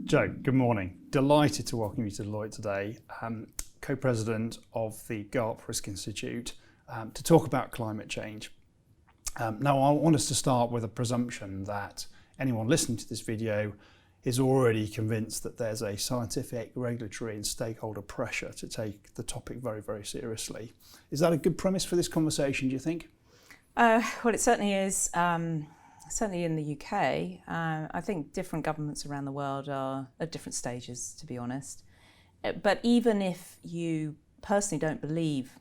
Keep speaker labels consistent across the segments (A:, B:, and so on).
A: Joe, good morning. Delighted to welcome you to Deloitte today, co-president of the GARP Risk Institute, to talk about climate change. Now, I want us to start with a presumption that anyone listening to this video is already convinced that there's a scientific, regulatory and stakeholder pressure to take the topic very, very seriously. Is that a good premise for this conversation, do you think?
B: Well, it certainly is. Certainly in the UK, I think different governments around the world are at different stages, to be honest. But even if you personally don't believe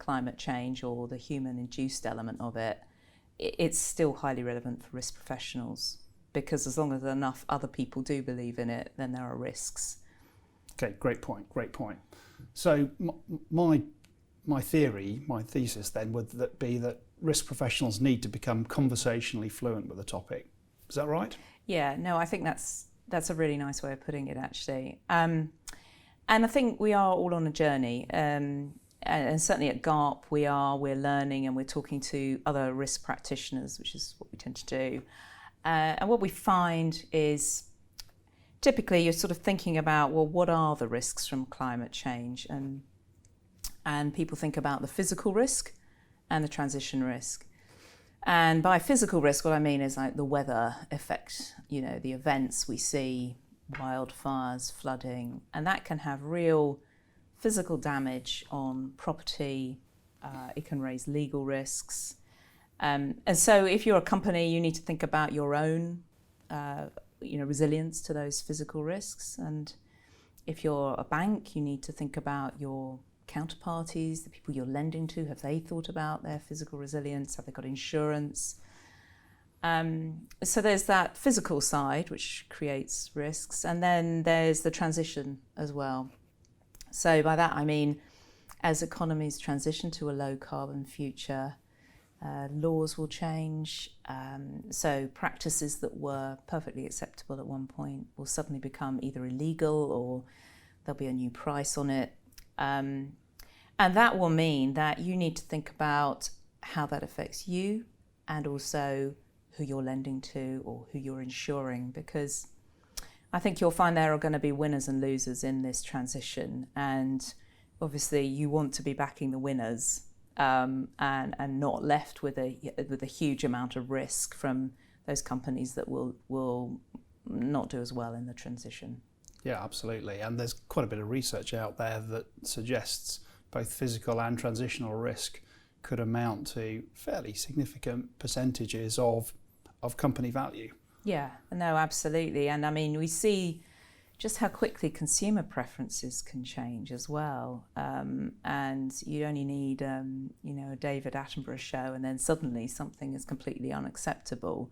B: climate change or the human-induced element of it, it's still highly relevant for risk professionals, because as long as enough other people do believe in it, then there are risks.
A: Okay, great point, great point. So my thesis then would be that risk professionals need to become conversationally fluent with the topic. Is that right?
B: Yeah, no, I think that's a really nice way of putting it, actually. And I think we are all on a journey. And certainly at GARP, we're learning and we're talking to other risk practitioners, which is what we tend to do. And what we find is typically you're sort of thinking about, well, what are the risks from climate change? And people think about the physical risk and the transition risk. And by physical risk, what I mean is like the weather effect, the events we see, wildfires, flooding, and that can have real physical damage on property. It can raise legal risks. And so if you're a company, you need to think about your own resilience to those physical risks. And if you're a bank, you need to think about your counterparties, the people you're lending to. Have they thought about their physical resilience? Have they got insurance? So there's that physical side, which creates risks. And then there's the transition as well. So by that, I mean, as economies transition to a low carbon future, laws will change. So practices that were perfectly acceptable at one point will suddenly become either illegal or there'll be a new price on it. And that will mean that you need to think about how that affects you and also who you're lending to or who you're insuring, because I think you'll find there are going to be winners and losers in this transition. And obviously you want to be backing the winners and not left with a huge amount of risk from those companies that will not do as well in the transition.
A: Yeah, absolutely. And there's quite a bit of research out there that suggests both physical and transitional risk could amount to fairly significant percentages of company value.
B: Yeah, no, absolutely. And I mean, we see just how quickly consumer preferences can change as well. And you only need, a David Attenborough show, and then suddenly something is completely unacceptable.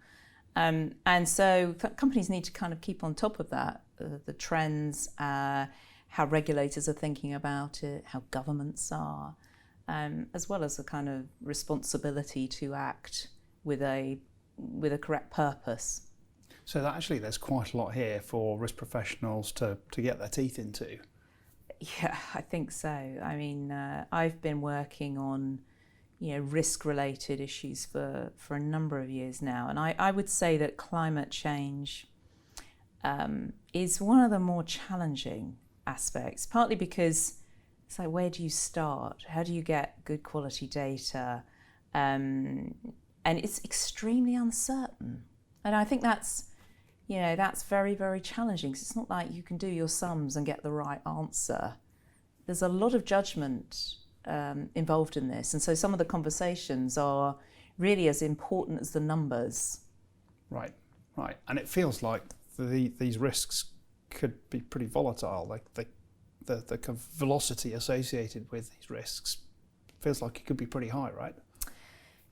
B: And so companies need to kind of keep on top of that, the trends, how regulators are thinking about it, how governments are, as well as a kind of responsibility to act with a correct purpose.
A: So that actually there's quite a lot here for risk professionals to get their teeth into.
B: Yeah, I think so. I mean, I've been working on risk-related issues for a number of years now. And I would say that climate change is one of the more challenging aspects, partly because it's like, where do you start? How do you get good quality data? And it's extremely uncertain. And I think that's very, very challenging, because it's not like you can do your sums and get the right answer. There's a lot of judgment involved in this, and so some of the conversations are really as important as the numbers.
A: Right. And it feels like these risks could be pretty volatile. Like the kind of velocity associated with these risks feels like it could be pretty high, right?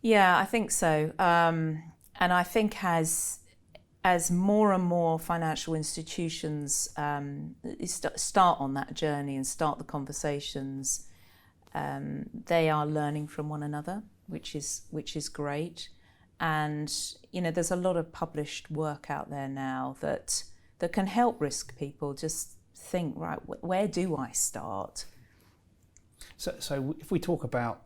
B: Yeah, I think so. And I think as more and more financial institutions start on that journey and start the conversations, they are learning from one another, which is great. And there's a lot of published work out there now that can help risk people just think, right, where do I start?
A: So if we talk about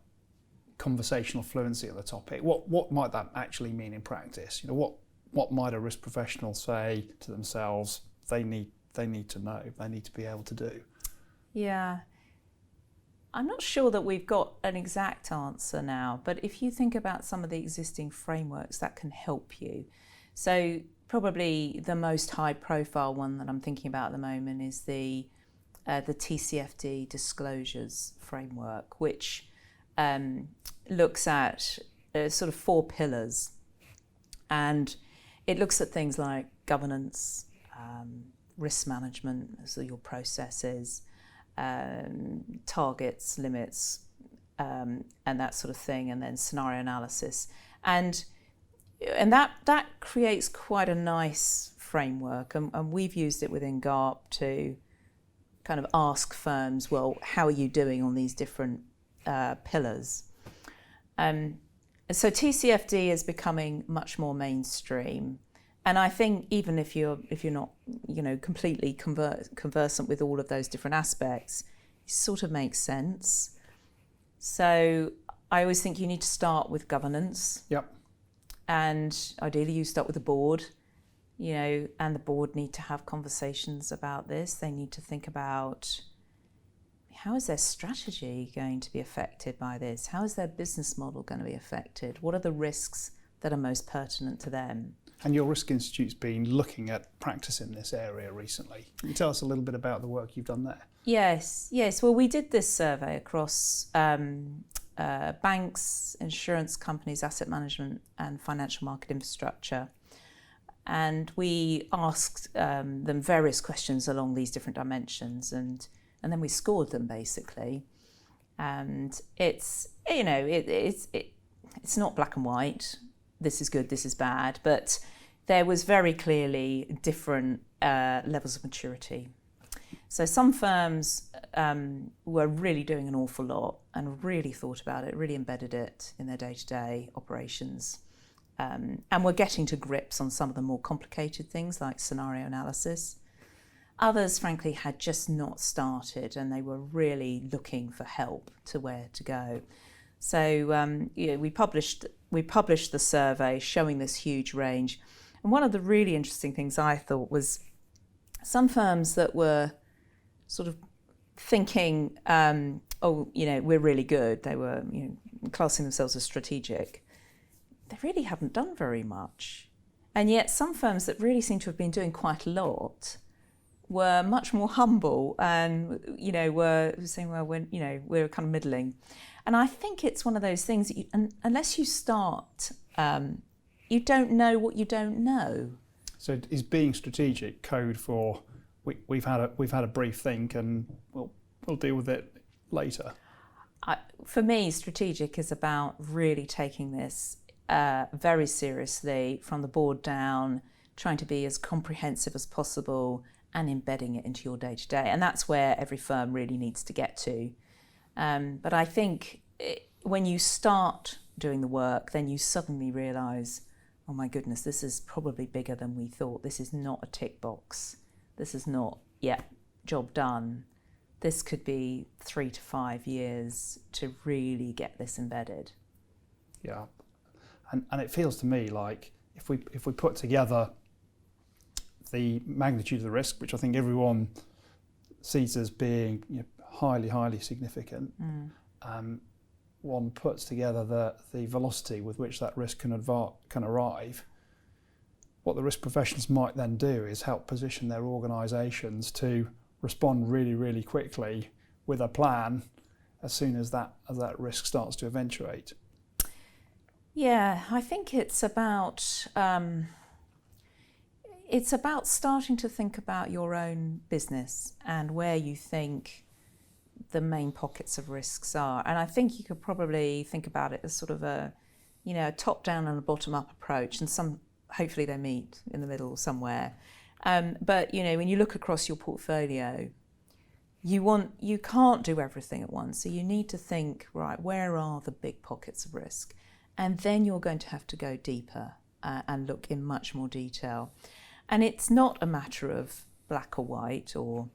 A: conversational fluency of the topic, what might that actually mean in practice? What might a risk professional say to themselves they need they need to know, they need to be able to do?
B: Yeah. I'm not sure that we've got an exact answer now, but if you think about some of the existing frameworks that can help you. So probably the most high profile one that I'm thinking about at the moment is the TCFD disclosures framework, which looks at sort of 4 pillars. And it looks at things like governance, risk management, so your processes, targets, limits, and that sort of thing, and then scenario analysis. And that creates quite a nice framework. And we've used it within GARP to kind of ask firms, well, how are you doing on these different pillars? So TCFD is becoming much more mainstream, and I think even if you're not completely conversant with all of those different aspects, it sort of makes sense. So I always think you need to start with governance.
A: Yep. And
B: ideally you start with the board, and the board need to have conversations about this. They need to think about, how is their strategy going to be affected by this? How is their business model going to be affected? What are the risks that are most pertinent to them?
A: And your Risk Institute's been looking at practice in this area recently. Can you tell us a little bit about the work you've done there?
B: Yes. Well, we did this survey across banks, insurance companies, asset management and financial market infrastructure. And we asked them various questions along these different dimensions, and then we scored them basically. And it's not black and white. This is good, this is bad, but there was very clearly different levels of maturity. So some firms were really doing an awful lot and really thought about it, really embedded it in their day-to-day operations, and were getting to grips on some of the more complicated things like scenario analysis. Others, frankly, had just not started and they were really looking for help to where to go. So we published the survey showing this huge range. And one of the really interesting things I thought was some firms that were sort of thinking, we're really good. They were classing themselves as strategic. They really haven't done very much. And yet some firms that really seem to have been doing quite a lot were much more humble and, were saying, well, we're kind of middling. And I think it's one of those things that unless you start, you don't know what you don't know.
A: So is being strategic code for we've had a brief think and we'll deal with it later?
B: For me, strategic is about really taking this very seriously from the board down, trying to be as comprehensive as possible and embedding it into your day-to-day. And that's where every firm really needs to get to. But I think when you start doing the work, then you suddenly realise, oh my goodness, this is probably bigger than we thought. This is not a tick box. This is not, job done. This could be 3 to 5 years to really get this embedded.
A: Yeah, and it feels to me like if we put together the magnitude of the risk, which I think everyone sees as being highly, highly significant, one puts together the velocity with which that risk can arrive. What the risk professionals might then do is help position their organisations to respond really, really quickly with a plan as soon as that risk starts to eventuate.
B: Yeah, I think it's about starting to think about your own business and where you think the main pockets of risks are. And I think you could probably think about it as sort of a top-down and a bottom-up approach, and hopefully they meet in the middle somewhere. But when you look across your portfolio, you can't do everything at once. So you need to think, right, where are the big pockets of risk? And then you're going to have to go deeper and look in much more detail. And it's not a matter of black or white or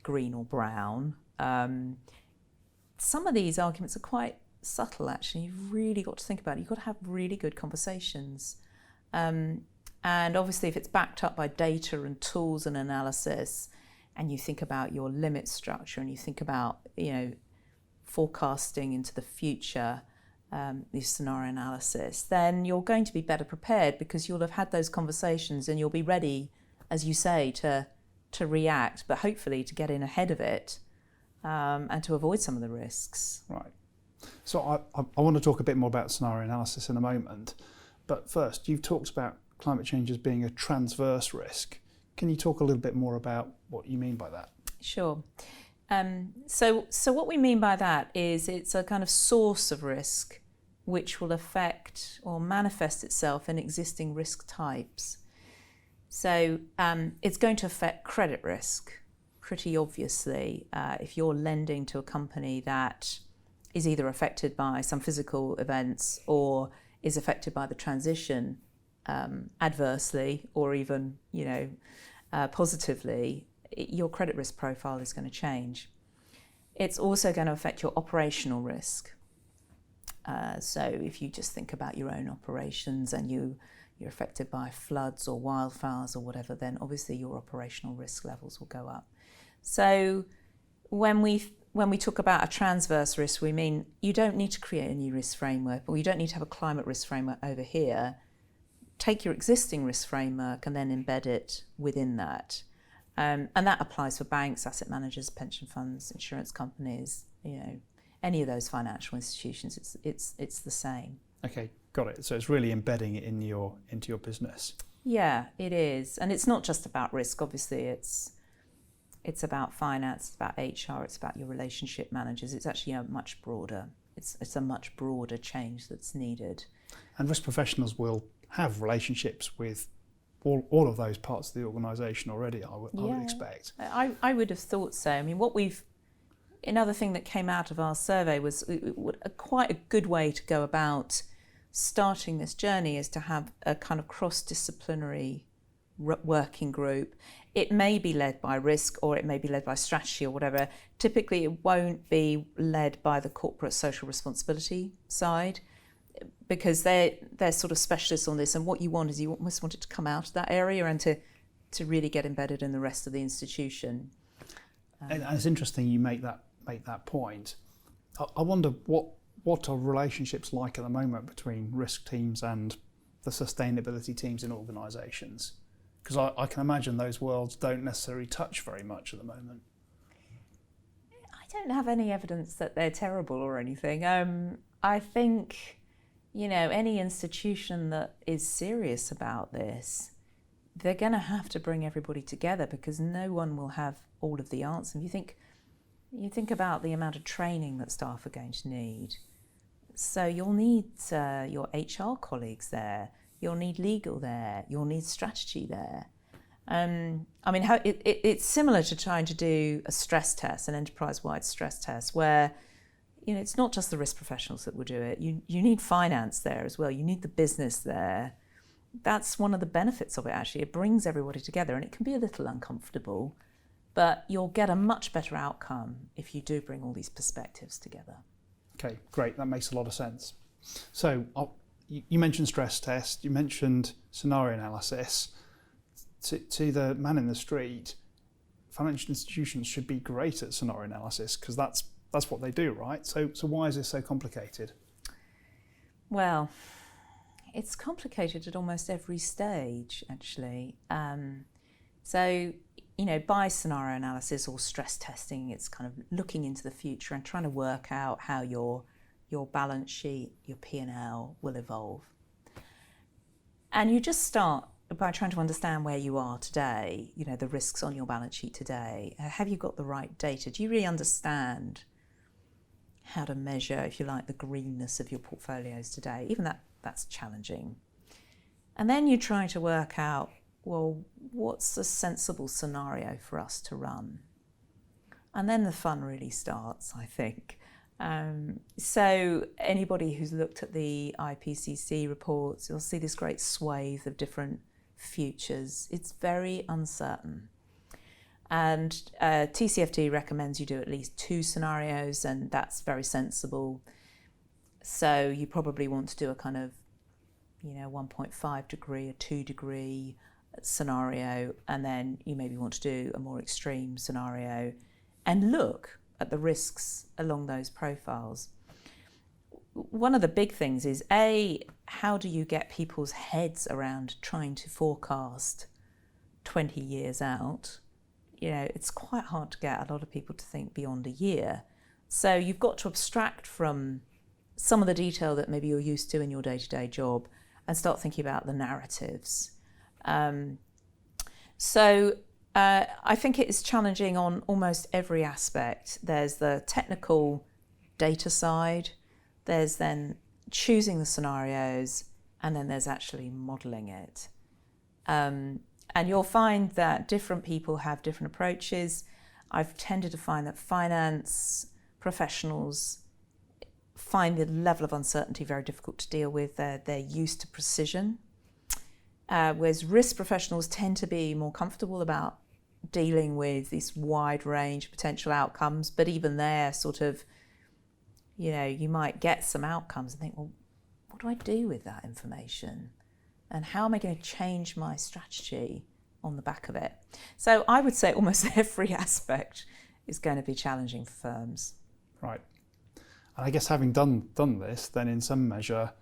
B: green or brown. Some of these arguments are quite subtle, actually. You've really got to think about it. You've got to have really good conversations. And obviously, if it's backed up by data and tools and analysis, and you think about your limit structure and you think about, forecasting into the future, this scenario analysis, then you're going to be better prepared because you'll have had those conversations and you'll be ready, as you say, to react, but hopefully to get in ahead of it and to avoid some of the risks.
A: Right. So I want to talk a bit more about scenario analysis in a moment, but first, you've talked about climate change as being a transverse risk. Can you talk a little bit more about what you mean by that?
B: Sure. So what we mean by that is it's a kind of source of risk which will affect or manifest itself in existing risk types. So it's going to affect credit risk, pretty obviously. If you're lending to a company that is either affected by some physical events or is affected by the transition adversely or even, positively, your credit risk profile is going to change. It's also going to affect your operational risk. So if you just think about your own operations and you're affected by floods or wildfires or whatever, then obviously your operational risk levels will go up. So when we talk about a transverse risk, we mean you don't need to create a new risk framework, or you don't need to have a climate risk framework over here. Take your existing risk framework and then embed it within that. And that applies for banks, asset managers, pension funds, insurance companies, any of those financial institutions. It's the same.
A: Okay, got it. So it's really embedding it into your business.
B: Yeah, it is. And it's not just about risk, obviously. It's about finance, it's about HR, it's about your relationship managers. It's actually a much broader change that's needed.
A: And risk professionals will have relationships with all of those parts of the organisation already, I would expect.
B: I would have thought so. I mean, another thing that came out of our survey was quite a good way to go about starting this journey is to have a kind of cross-disciplinary working group. It may be led by risk or it may be led by strategy or whatever. Typically, it won't be led by the corporate social responsibility side, because they're sort of specialists on this, and what you want is you almost want it to come out of that area and to really get embedded in the rest of the institution.
A: And it's interesting you make that point. I wonder what are relationships like at the moment between risk teams and the sustainability teams in organisations? Because I can imagine those worlds don't necessarily touch very much at the moment.
B: I don't have any evidence that they're terrible or anything. I think, any institution that is serious about this, they're going to have to bring everybody together because no one will have all of the answers. You think about the amount of training that staff are going to need. So you'll need your HR colleagues there, you'll need legal there, you'll need strategy there. It's similar to trying to do a stress test, an enterprise-wide stress test, where it's not just the risk professionals that will do it. You need finance there as well. You need the business there. That's one of the benefits of it, actually. It brings everybody together, and it can be a little uncomfortable, but you'll get a much better outcome if you do bring all these perspectives together.
A: Okay, great. That makes a lot of sense. So you mentioned stress test, you mentioned scenario analysis. To the man in the street, financial institutions should be great at scenario analysis because that's what they do, right? So why is this so complicated?
B: Well, it's complicated at almost every stage, actually. By scenario analysis or stress testing, it's kind of looking into the future and trying to work out how your balance sheet, your P&L will evolve. And you just start by trying to understand where you are today, the risks on your balance sheet today. Have you got the right data? Do you really understand how to measure, if you like, the greenness of your portfolios today? Even that's challenging. And then you try to work out, well, what's a sensible scenario for us to run? And then the fun really starts, I think. So anybody who's looked at the IPCC reports, you'll see this great swathe of different futures. It's very uncertain. And TCFD recommends you do at least 2 scenarios, and that's very sensible. So you probably want to do a kind of, 1.5 degree, a 2 degree, scenario, and then you maybe want to do a more extreme scenario and look at the risks along those profiles. One of the big things is, how do you get people's heads around trying to forecast 20 years out? It's quite hard to get a lot of people to think beyond a year. So you've got to abstract from some of the detail that maybe you're used to in your day-to-day job and start thinking about the narratives. I think it is challenging on almost every aspect. There's the technical data side, there's then choosing the scenarios, and then there's actually modelling it. And you'll find that different people have different approaches. I've tended to find that finance professionals find the level of uncertainty very difficult to deal with. They're used to precision. Whereas risk professionals tend to be more comfortable about dealing with this wide range of potential outcomes, but even there, sort of, you might get some outcomes and think, well, what do I do with that information? And how am I going to change my strategy on the back of it? So I would say almost every aspect is going to be challenging for firms.
A: Right. And I guess having done this, then in some measure,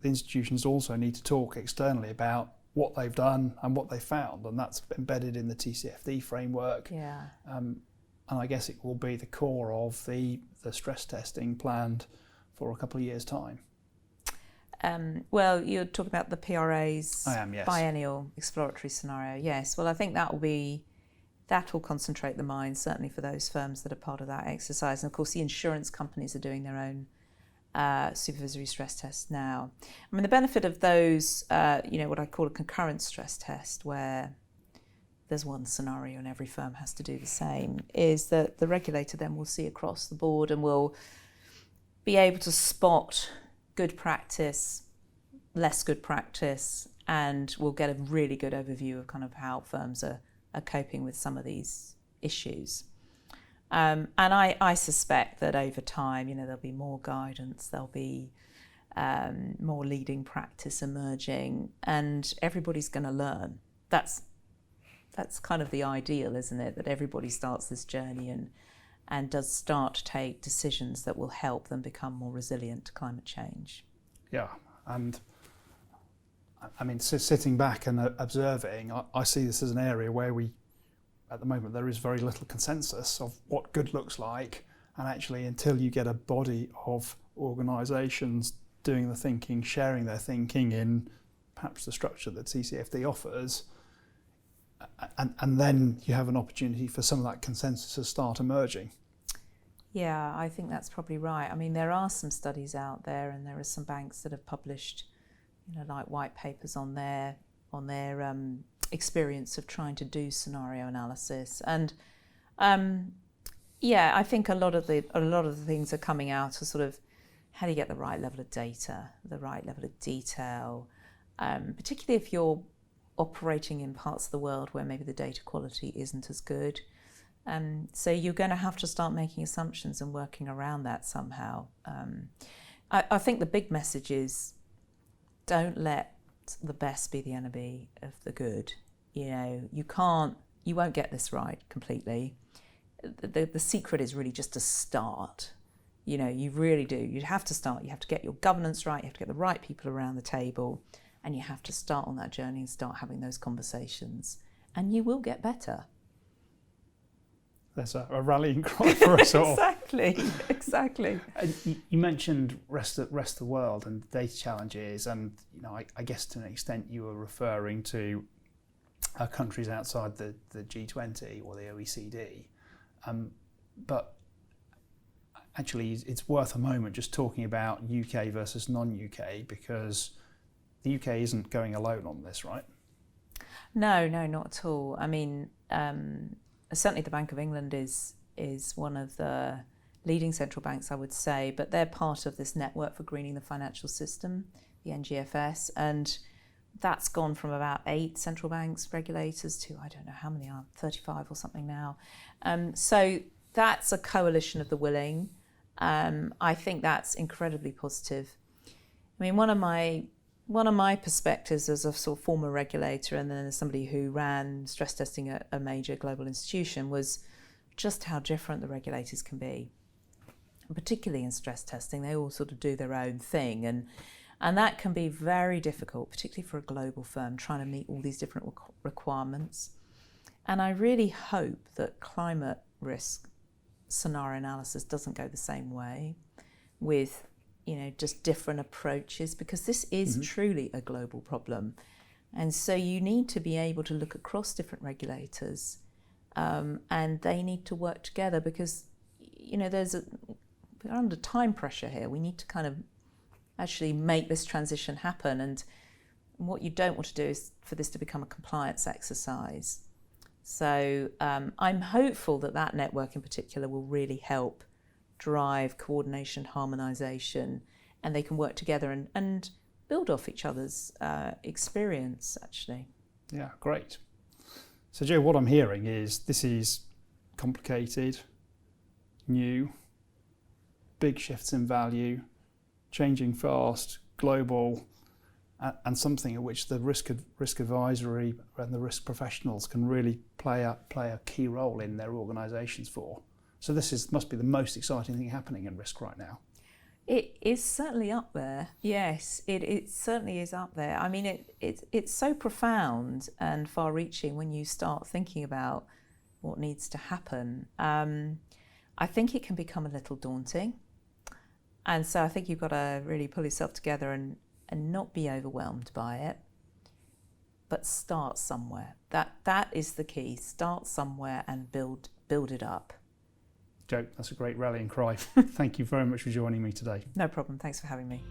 A: the institutions also need to talk externally about what they've done and what they found, and that's embedded in the TCFD framework.
B: Yeah.
A: And I guess it will be the core of the stress testing planned for a couple of years' time.
B: Well, you're talking about the PRA's
A: I am, yes.
B: biennial exploratory scenario. Yes. Well, I think that will concentrate the mind, certainly for those firms that are part of that exercise. And of course, the insurance companies are doing their own supervisory stress tests now. I mean, the benefit of those, what I call a concurrent stress test, where there's one scenario and every firm has to do the same, is that the regulator then will see across the board and will be able to spot good practice, less good practice, and we'll get a really good overview of kind of how firms are coping with some of these issues. And I suspect that over time, there'll be more guidance, there'll be more leading practice emerging, and everybody's going to learn. That's kind of the ideal, isn't it? That everybody starts this journey and does start to take decisions that will help them become more resilient to climate change.
A: Yeah, and I mean, sitting back and observing, I see this as an area where at the moment, there is very little consensus of what good looks like, and actually until you get a body of organisations doing the thinking, sharing their thinking in perhaps the structure that TCFD offers, and then you have an opportunity for some of that consensus to start emerging.
B: Yeah, I think that's probably right. I mean, there are some studies out there, and there are some banks that have published, like white papers on their experience of trying to do scenario analysis. And I think a lot of the things are coming out are sort of, how do you get the right level of data, the right level of detail, particularly if you're operating in parts of the world where maybe the data quality isn't as good. So you're going to have to start making assumptions and working around that somehow. I think the big message is, don't let the best be the enemy of the good. You won't get this right completely. The secret is really just to start. You really do. You have to start. You have to get your governance right. You have to get the right people around the table, and you have to start on that journey and start having those conversations, and you will get better.
A: There's a rallying cry for us all.
B: Exactly.
A: You mentioned rest of the world and data challenges, and I guess to an extent you were referring to countries outside the G20 or the OECD, but actually it's worth a moment just talking about UK versus non-UK, because the UK isn't going alone on this, right?
B: No, not at all. I mean, certainly the Bank of England is one of the leading central banks, I would say, but they're part of this network for greening the financial system, the NGFS, and that's gone from about 8 central banks regulators to, I don't know how many are, 35 or something now. So that's a coalition of the willing. I think that's incredibly positive. I mean, one of my One of my perspectives as a sort of former regulator and then as somebody who ran stress testing at a major global institution was just how different the regulators can be. And particularly in stress testing, they all sort of do their own thing, and that can be very difficult, particularly for a global firm trying to meet all these different requirements. And I really hope that climate risk scenario analysis doesn't go the same way with, just different approaches, because this is truly a global problem. And so you need to be able to look across different regulators, and they need to work together because, we're under time pressure here. We need to kind of actually make this transition happen. And what you don't want to do is for this to become a compliance exercise. So I'm hopeful that network in particular will really help drive coordination, harmonisation, and they can work together and build off each other's experience, actually.
A: Yeah, great. So Joe, what I'm hearing is this is complicated, new, big shifts in value, changing fast, global, and something in which the risk advisory and the risk professionals can really play a key role in their organisations for. So this must be the most exciting thing happening in risk right now.
B: It is certainly up there. Yes, it certainly is up there. I mean, it's so profound and far-reaching when you start thinking about what needs to happen. I think it can become a little daunting. And so I think you've got to really pull yourself together and not be overwhelmed by it, but start somewhere. That is the key. Start somewhere and build it up.
A: Joe, that's a great rallying cry. Thank you very much for joining me today.
B: No problem. Thanks for having me.